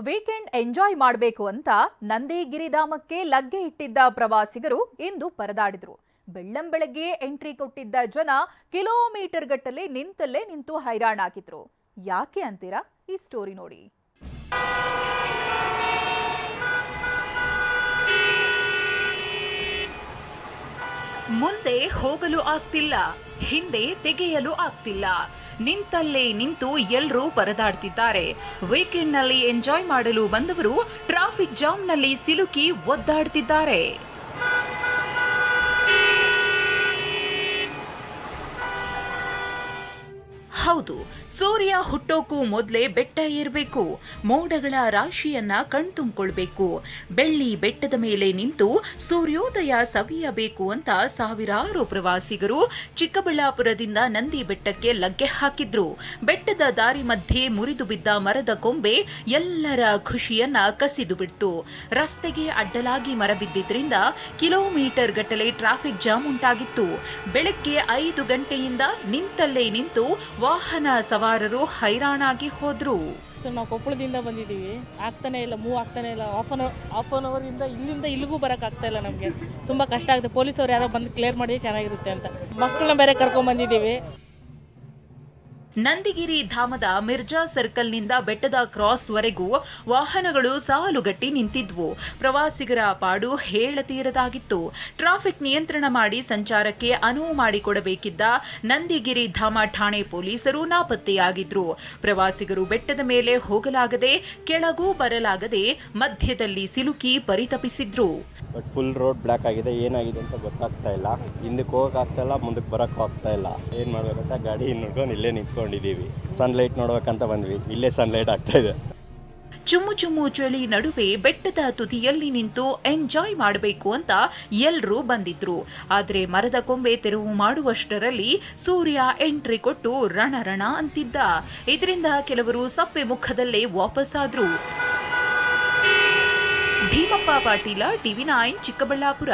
Weekend enjoy ಮಾಡಬೇಕು ಅಂತ ನಂದಿಗಿರಿಧಾಮಕ್ಕೆ ಲಗ್ಗೆ ಇಟ್ಟಿದ್ದ ಪ್ರವಾಸಿಗರು ಇಂದು ಪರದಾಡಿದ್ರು. ಬೆಳ್ಳಂಬೆಳಗ್ಗೆ ಎಂಟ್ರಿ ಕೊಟ್ಟಿದ್ದ ಜನ ಕಿಲೋಮೀಟರ್ ಗಟ್ಟಲೆ ನಿಂತಲ್ಲೇ ನಿಂತು ಹೈರಾಣಾಗಿದ್ರು. ಯಾಕೆ ಅಂತೀರಾ? ಈ ಸ್ಟೋರಿ ನೋಡಿ. ಮುಂದೆ ಹೋಗಲು ಆಗ್ತಿಲ್ಲ, ಹಿಂದೆ ತೆಗೆಯಲು ಆಗ್ತಿಲ್ಲ. ನಿಂತಲ್ಲೇ ನಿಂತು ಎಲ್ಲರೂ ಪರದಾಡ್ತಿದ್ದಾರೆ. ವೀಕೆಂಡ್ನಲ್ಲಿ ಎಂಜಾಯ್ ಮಾಡಲು ಬಂದವರು ಟ್ರಾಫಿಕ್ ಜಾಮ್ನಲ್ಲಿ ಸಿಲುಕಿ ಒದ್ದಾಡ್ತಿದ್ದಾರೆ. ಹೌದು, ಸೂರ್ಯ ಹುಟ್ಟೋಕು ಮೊದಲೇ ಬೆಟ್ಟ ಏರಬೇಕು, ಮೋಡಗಳ ರಾಶಿಯನ್ನ ಕಣ್ತುಂಬಿಕೊಳ್ಬೇಕು, ಬೆಳ್ಳಿ ಬೆಟ್ಟದ ಮೇಲೆ ನಿಂತು ಸೂರ್ಯೋದಯ ಸವಿಯಬೇಕು ಅಂತ ಸಾವಿರಾರು ಪ್ರವಾಸಿಗರು ಚಿಕ್ಕಬಳ್ಳಾಪುರದಿಂದ ನಂದಿ ಬೆಟ್ಟಕ್ಕೆ ಲಗ್ಗೆ ಹಾಕಿದ್ರು. ಬೆಟ್ಟದ ದಾರಿ ಮಧ್ಯೆ ಮುರಿದು ಬಿದ್ದ ಮರದ ಕೊಂಬೆ ಎಲ್ಲರ ಖುಷಿಯನ್ನ ಕಸಿದು ಬಿಡ್ತು. ರಸ್ತೆಗೆ ಅಡ್ಡಲಾಗಿ ಮರ ಬಿದ್ದಿದ್ರಿಂದ ಕಿಲೋಮೀಟರ್ ಗಟ್ಟಲೆ ಟ್ರಾಫಿಕ್ ಜಾಮ್ ಉಂಟಾಗಿತ್ತು. ಬೆಳಗ್ಗೆ 5 ಗಂಟೆಯಿಂದ ನಿಂತಲ್ಲೇ ನಿಂತು ವಾಹನ ಸವಾರರು ಹೈರಾಣಾಗಿ ಹೋದ್ರು. ಸರ್, ನಾವು ಕೊಪ್ಪಳದಿಂದ ಬಂದಿದ್ದೀವಿ, ಆಗ್ತಾನೆ ಇಲ್ಲ, ಮೂವ್ ಆಗ್ತಾನೆ ಇಲ್ಲ. ಹಾಫ್ ಅನ್ ಅವರಿಂದ ಇಲ್ಲಿಂದ ಇಲ್ಲಿಗೂ ಬರಕ್ ಆಗ್ತಾ ಇಲ್ಲ. ನಮಗೆ ತುಂಬಾ ಕಷ್ಟ ಆಗುತ್ತೆ. ಪೊಲೀಸರು ಯಾರೋ ಬಂದು ಕ್ಲಿಯರ್ ಮಾಡಿದ್ರೆ ಚೆನ್ನಾಗಿರುತ್ತೆ ಅಂತ ಮಕ್ಕಳನ್ನ ಬೇರೆ ಕರ್ಕೊಂಡ್ ಬಂದಿದ್ದೀವಿ. ನಂದಿಗಿರಿ ಧಾಮದ ಮಿರ್ಜಾ ಸರ್ಕಲ್ನಿಂದ ಬೆಟ್ಟದ ಕ್ರಾಸ್ ವರೆಗೂ ವಾಹನಗಳು ಸಾಲುಗಟ್ಟಿ ನಿಂತಿದ್ವು. ಪ್ರವಾಸಿಗರ ಪಾಡು ಹೇಳತೀರದಾಗಿತ್ತು. ಟ್ರಾಫಿಕ್ ನಿಯಂತ್ರಣ ಮಾಡಿ ಸಂಚಾರಕ್ಕೆ ಅನುವು ಮಾಡಿಕೊಡಬೇಕಿದ್ದ ನಂದಿಗಿರಿ ಧಾಮ ಠಾಣೆ ಪೊಲೀಸರು ನಾಪತ್ತೆಯಾಗಿದ್ರು. ಪ್ರವಾಸಿಗರು ಬೆಟ್ಟದ ಮೇಲೆ ಹೋಗಲಾಗದೆ, ಕೆಳಗೂ ಬರಲಾಗದೆ ಮಧ್ಯದಲ್ಲಿ ಸಿಲುಕಿ ಪರಿತಪಿಸಿದ್ರು. ಬಟ್ ಫುಲ್ ರೋಡ್ ಬ್ಲಾಕ್ ಆಗಿದೆ. ಏನಾಗಿದೆ ಅಂತ ಗೊತ್ತಾಗ್ತಾ ಇಲ್ಲ. ಹಿಂದಕ್ಕೆ ಹೋಗಕ್ಕೆ ಆಗ್ತಾ ಇಲ್ಲ, ಮುಂದಕ್ಕೆ ಬರೋಕ್ಕೂ ಆಗ್ತಾ ಇಲ್ಲ. ಏನು ಮಾಡಬೇಕಂತ ಗಾಡಿ ನೋಡ್ಕೊಂಡು ಇಲ್ಲೇ ನಿಂತ್ಕೊಂಡಿದ್ದೀವಿ. ಸನ್ಲೈಟ್ ನೋಡ್ಬೇಕಂತ ಬಂದ್ವಿ, ಇಲ್ಲೇ ಸನ್ಲೈಟ್ ಆಗ್ತಾ ಇದೆ. ಚುಮ್ಮು ಚುಮ್ಮು ಚಳಿ ನಡುವೆ ಬೆಟ್ಟದ ತುದಿಯಲ್ಲಿ ನಿಂತು ಎಂಜಾಯ್ ಮಾಡಬೇಕು ಅಂತ ಎಲ್ಲರೂ ಬಂದಿದ್ರು. ಆದ್ರೆ ಮರದ ಕೊಂಬೆ ತೆರವು ಮಾಡುವಷ್ಟರಲ್ಲಿ ಸೂರ್ಯ ಎಂಟ್ರಿ ಕೊಟ್ಟು ರಣರಣ ಅಂತಿದ್ದ. ಇದರಿಂದ ಕೆಲವರು ಸಪ್ಪೆ ಮುಖದಲ್ಲೇ ವಾಪಸ್ಸಾದ್ರು. ಭೀಮಪ್ಪ ಪಾಟೀಲ, TV9 ಚಿಕ್ಕಬಳ್ಳಾಪುರ.